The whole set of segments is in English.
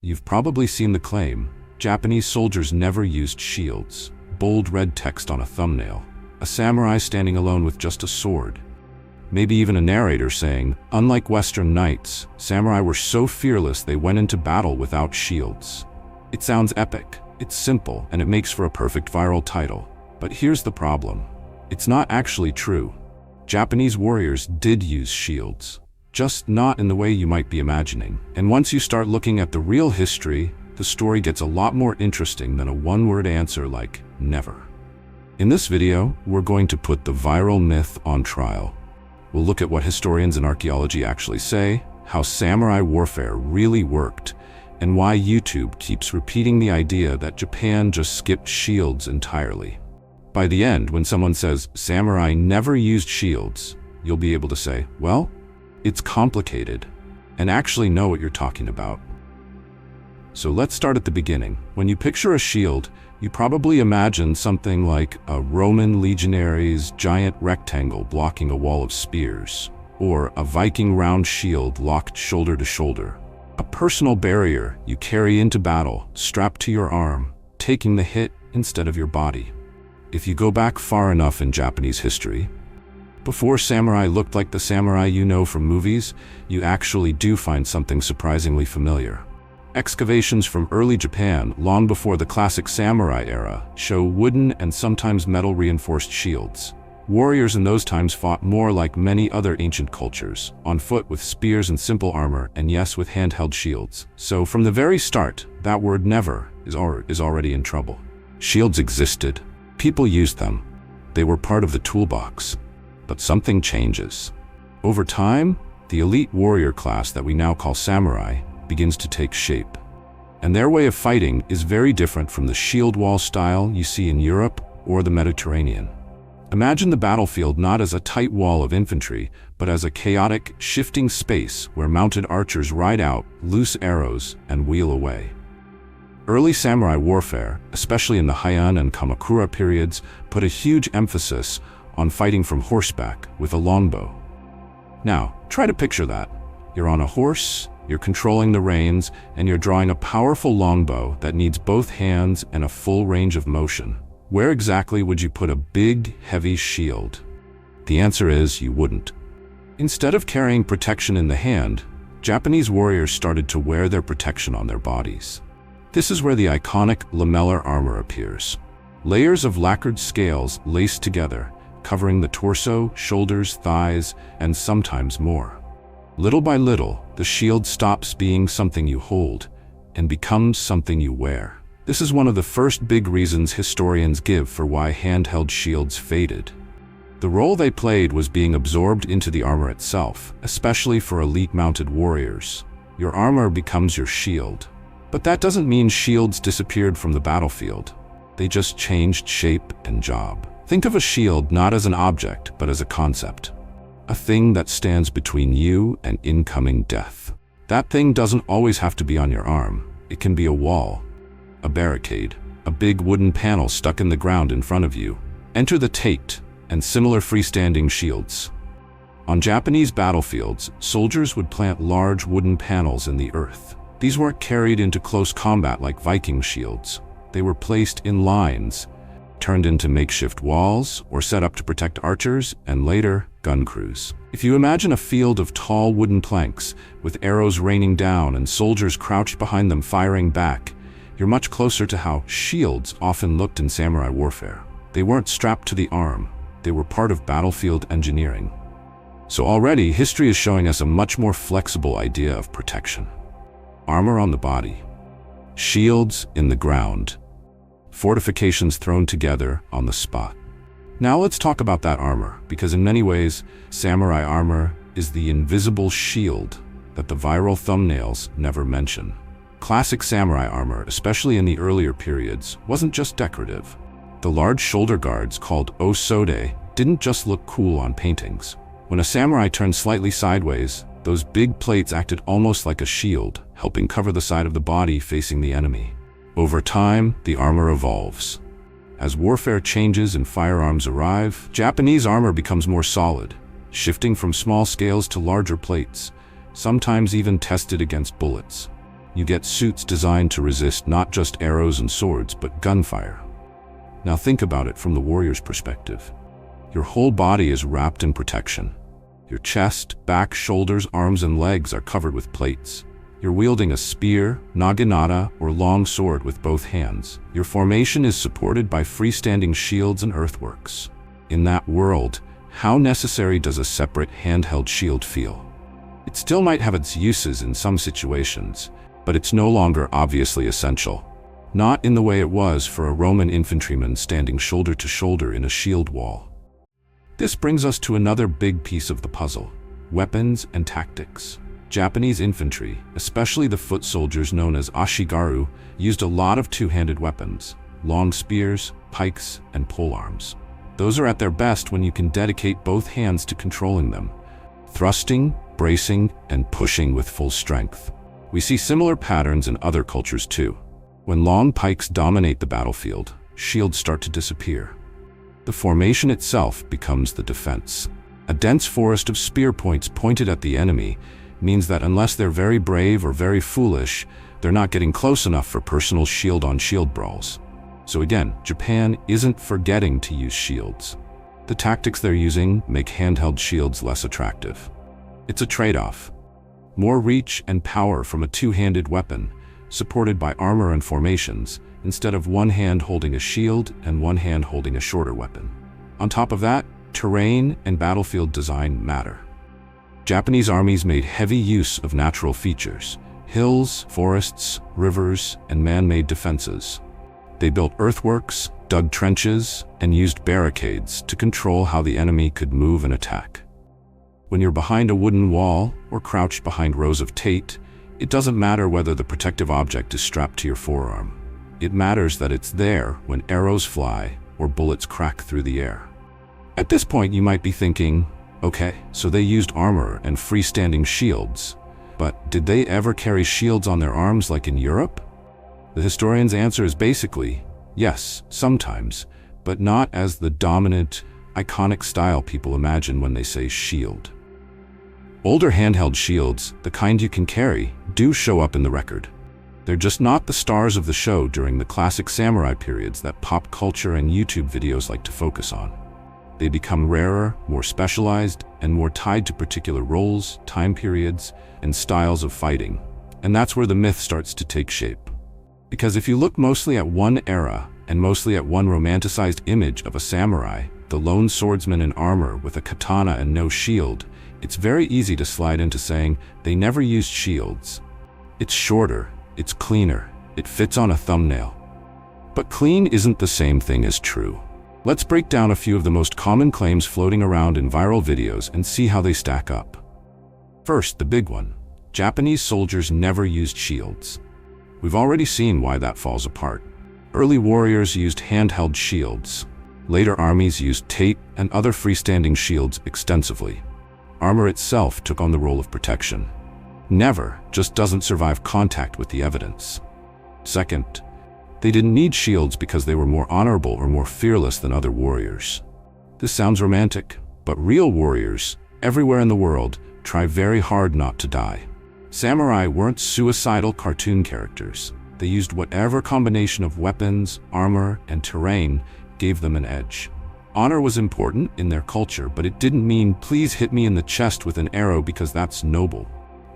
You've probably seen the claim, Japanese soldiers never used shields, bold red text on a thumbnail, a samurai standing alone with just a sword. Maybe even a narrator saying, unlike Western knights, samurai were so fearless they went into battle without shields. It sounds epic, it's simple, and it makes for a perfect viral title. But here's the problem. It's not actually true. Japanese warriors did use shields, just not in the way you might be imagining. And once you start looking at the real history, the story gets a lot more interesting than a one-word answer like never. In this video, we're going to put the viral myth on trial. We'll look at what historians and archaeology actually say, how samurai warfare really worked, and why YouTube keeps repeating the idea that Japan just skipped shields entirely. By the end, when someone says samurai never used shields, you'll be able to say, well, it's complicated, and actually know what you're talking about. So let's start at the beginning. When you picture a shield, you probably imagine something like a Roman legionary's giant rectangle blocking a wall of spears, or a Viking round shield locked shoulder to shoulder. A personal barrier you carry into battle, strapped to your arm, taking the hit instead of your body. If you go back far enough in Japanese history, before samurai looked like the samurai you know from movies, you actually do find something surprisingly familiar. Excavations from early Japan, long before the classic samurai era, show wooden and sometimes metal-reinforced shields. Warriors in those times fought more like many other ancient cultures, on foot with spears and simple armor, and yes, with handheld shields. So from the very start, that word never is already in trouble. Shields existed. People used them. They were part of the toolbox. But something changes. Over time, the elite warrior class that we now call samurai begins to take shape. And their way of fighting is very different from the shield wall style you see in Europe or the Mediterranean. Imagine the battlefield not as a tight wall of infantry, but as a chaotic, shifting space where mounted archers ride out loose arrows and wheel away. Early samurai warfare, especially in the Heian and Kamakura periods, put a huge emphasis on fighting from horseback with a longbow. Now, try to picture that. You're on a horse, you're controlling the reins, and you're drawing a powerful longbow that needs both hands and a full range of motion. Where exactly would you put a big, heavy shield? The answer is you wouldn't. Instead of carrying protection in the hand, Japanese warriors started to wear their protection on their bodies. This is where the iconic lamellar armor appears. Layers of lacquered scales laced together, covering the torso, shoulders, thighs, and sometimes more. Little by little, the shield stops being something you hold and becomes something you wear. This is one of the first big reasons historians give for why handheld shields faded. The role they played was being absorbed into the armor itself, especially for elite mounted warriors. Your armor becomes your shield. But that doesn't mean shields disappeared from the battlefield. They just changed shape and job. Think of a shield not as an object, but as a concept. A thing that stands between you and incoming death. That thing doesn't always have to be on your arm. It can be a wall, a barricade, a big wooden panel stuck in the ground in front of you. Enter the tate and similar freestanding shields. On Japanese battlefields, soldiers would plant large wooden panels in the earth. These weren't carried into close combat like Viking shields. They were placed in lines, turned into makeshift walls, or set up to protect archers and later gun crews. If you imagine a field of tall wooden planks with arrows raining down and soldiers crouched behind them firing back, you're much closer to how shields often looked in samurai warfare. They weren't strapped to the arm. They were part of battlefield engineering. So already, history is showing us a much more flexible idea of protection. Armor on the body, shields in the ground, fortifications thrown together on the spot. Now let's talk about that armor, because in many ways, samurai armor is the invisible shield that the viral thumbnails never mention. Classic samurai armor, especially in the earlier periods, wasn't just decorative. The large shoulder guards, called osode, didn't just look cool on paintings. When a samurai turned slightly sideways, those big plates acted almost like a shield, helping cover the side of the body facing the enemy. Over time, the armor evolves. As warfare changes and firearms arrive, Japanese armor becomes more solid, shifting from small scales to larger plates, sometimes even tested against bullets. You get suits designed to resist not just arrows and swords, but gunfire. Now think about it from the warrior's perspective. Your whole body is wrapped in protection. Your chest, back, shoulders, arms, and legs are covered with plates. You're wielding a spear, naginata, or long sword with both hands. Your formation is supported by freestanding shields and earthworks. In that world, how necessary does a separate handheld shield feel? It still might have its uses in some situations, but it's no longer obviously essential. Not in the way it was for a Roman infantryman standing shoulder to shoulder in a shield wall. This brings us to another big piece of the puzzle: weapons and tactics. Japanese infantry, especially the foot soldiers known as ashigaru, used a lot of two-handed weapons: long spears, pikes, and polearms. Those are at their best when you can dedicate both hands to controlling them, thrusting, bracing, and pushing with full strength. We see similar patterns in other cultures too. When long pikes dominate the battlefield, shields start to disappear. The formation itself becomes the defense. A dense forest of spear points pointed at the enemy means that unless they're very brave or very foolish, they're not getting close enough for personal shield-on-shield brawls. So again, Japan isn't forgetting to use shields. The tactics they're using make handheld shields less attractive. It's a trade-off. More reach and power from a two-handed weapon, supported by armor and formations, instead of one hand holding a shield and one hand holding a shorter weapon. On top of that, terrain and battlefield design matter. Japanese armies made heavy use of natural features: hills, forests, rivers, and man-made defenses. They built earthworks, dug trenches, and used barricades to control how the enemy could move and attack. When you're behind a wooden wall or crouched behind rows of tate, it doesn't matter whether the protective object is strapped to your forearm. It matters that it's there when arrows fly or bullets crack through the air. At this point, you might be thinking, okay, so they used armor and freestanding shields, but did they ever carry shields on their arms like in Europe? The historian's answer is basically, yes, sometimes, but not as the dominant, iconic style people imagine when they say shield. Older handheld shields, the kind you can carry, do show up in the record. They're just not the stars of the show during the classic samurai periods that pop culture and YouTube videos like to focus on. They become rarer, more specialized, and more tied to particular roles, time periods, and styles of fighting. And that's where the myth starts to take shape. Because if you look mostly at one era, and mostly at one romanticized image of a samurai, the lone swordsman in armor with a katana and no shield, it's very easy to slide into saying they never used shields. It's shorter, it's cleaner, it fits on a thumbnail. But clean isn't the same thing as true. Let's break down a few of the most common claims floating around in viral videos and see how they stack up. First, the big one: Japanese soldiers never used shields. We've already seen why that falls apart. Early warriors used handheld shields. Later armies used tate and other freestanding shields extensively. Armor itself took on the role of protection. Never just doesn't survive contact with the evidence. Second, they didn't need shields because they were more honorable or more fearless than other warriors. This sounds romantic, but real warriors, everywhere in the world, try very hard not to die. Samurai weren't suicidal cartoon characters. They used whatever combination of weapons, armor, and terrain gave them an edge. Honor was important in their culture, but it didn't mean, please hit me in the chest with an arrow because that's noble.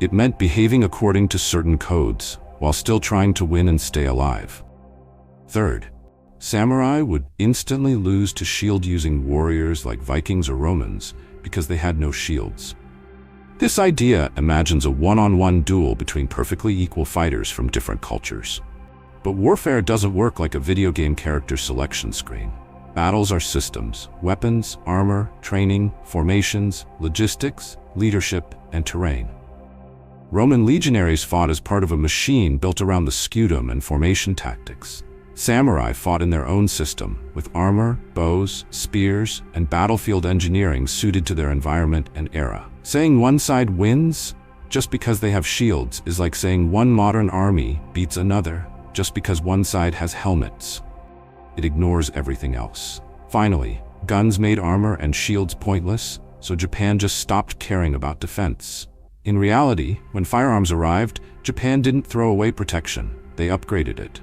It meant behaving according to certain codes, while still trying to win and stay alive. Third, samurai would instantly lose to shield-using warriors like Vikings or Romans because they had no shields. This idea imagines a one-on-one duel between perfectly equal fighters from different cultures. But warfare doesn't work like a video game character selection screen. Battles are systems: weapons, armor, training, formations, logistics, leadership, and terrain. Roman legionaries fought as part of a machine built around the scutum and formation tactics. Samurai fought in their own system, with armor, bows, spears, and battlefield engineering suited to their environment and era. Saying one side wins just because they have shields is like saying one modern army beats another just because one side has helmets. It ignores everything else. Finally, guns made armor and shields pointless, so Japan just stopped caring about defense. In reality, when firearms arrived, Japan didn't throw away protection, they upgraded it.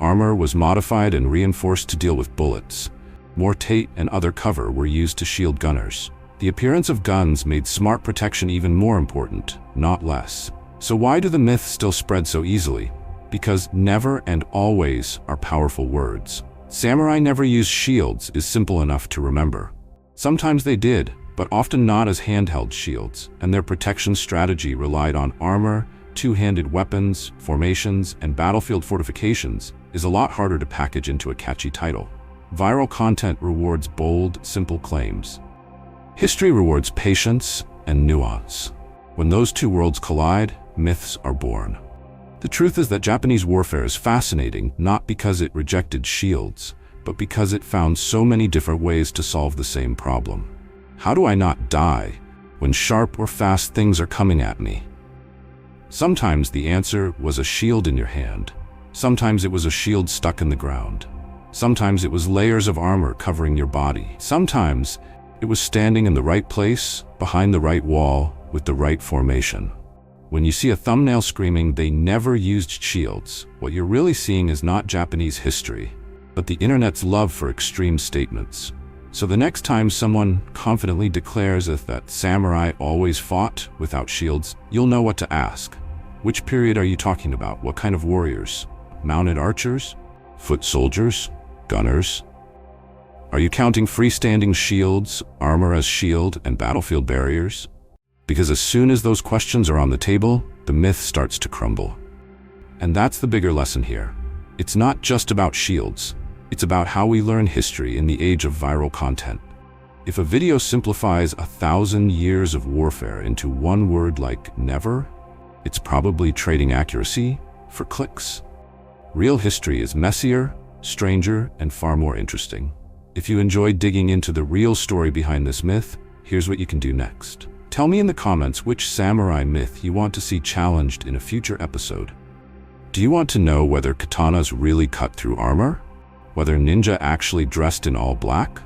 Armor was modified and reinforced to deal with bullets. More tate and other cover were used to shield gunners. The appearance of guns made smart protection even more important, not less. So why do the myths still spread so easily? Because never and always are powerful words. Samurai never used shields is simple enough to remember. Sometimes they did, but often not as handheld shields, and their protection strategy relied on armor, two-handed weapons, formations, and battlefield fortifications is a lot harder to package into a catchy title. Viral content rewards bold, simple claims. History rewards patience and nuance. When those two worlds collide, myths are born. The truth is that Japanese warfare is fascinating not because it rejected shields, but because it found so many different ways to solve the same problem. How do I not die when sharp or fast things are coming at me? Sometimes the answer was a shield in your hand. Sometimes it was a shield stuck in the ground. Sometimes it was layers of armor covering your body. Sometimes it was standing in the right place, behind the right wall, with the right formation. When you see a thumbnail screaming they never used shields, what you're really seeing is not Japanese history, but the internet's love for extreme statements. So the next time someone confidently declares that samurai always fought without shields, you'll know what to ask. Which period are you talking about? What kind of warriors? Mounted archers? Foot soldiers? Gunners? Are you counting freestanding shields, armor as shield, and battlefield barriers? Because as soon as those questions are on the table, the myth starts to crumble. And that's the bigger lesson here. It's not just about shields. It's about how we learn history in the age of viral content. If a video simplifies 1,000 years of warfare into one word like never, it's probably trading accuracy for clicks. Real history is messier, stranger, and far more interesting. If you enjoyed digging into the real story behind this myth, here's what you can do next. Tell me in the comments which samurai myth you want to see challenged in a future episode. Do you want to know whether katanas really cut through armor? Whether ninja actually dressed in all black?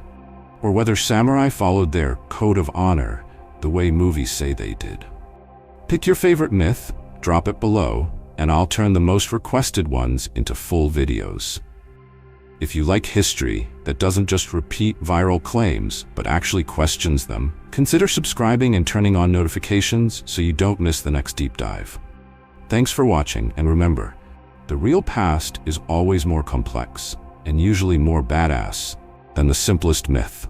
Or whether samurai followed their code of honor the way movies say they did? Pick your favorite myth, drop it below, and I'll turn the most requested ones into full videos. If you like history that doesn't just repeat viral claims, but actually questions them, consider subscribing and turning on notifications so you don't miss the next deep dive. Thanks for watching, and remember, the real past is always more complex and usually more badass than the simplest myth.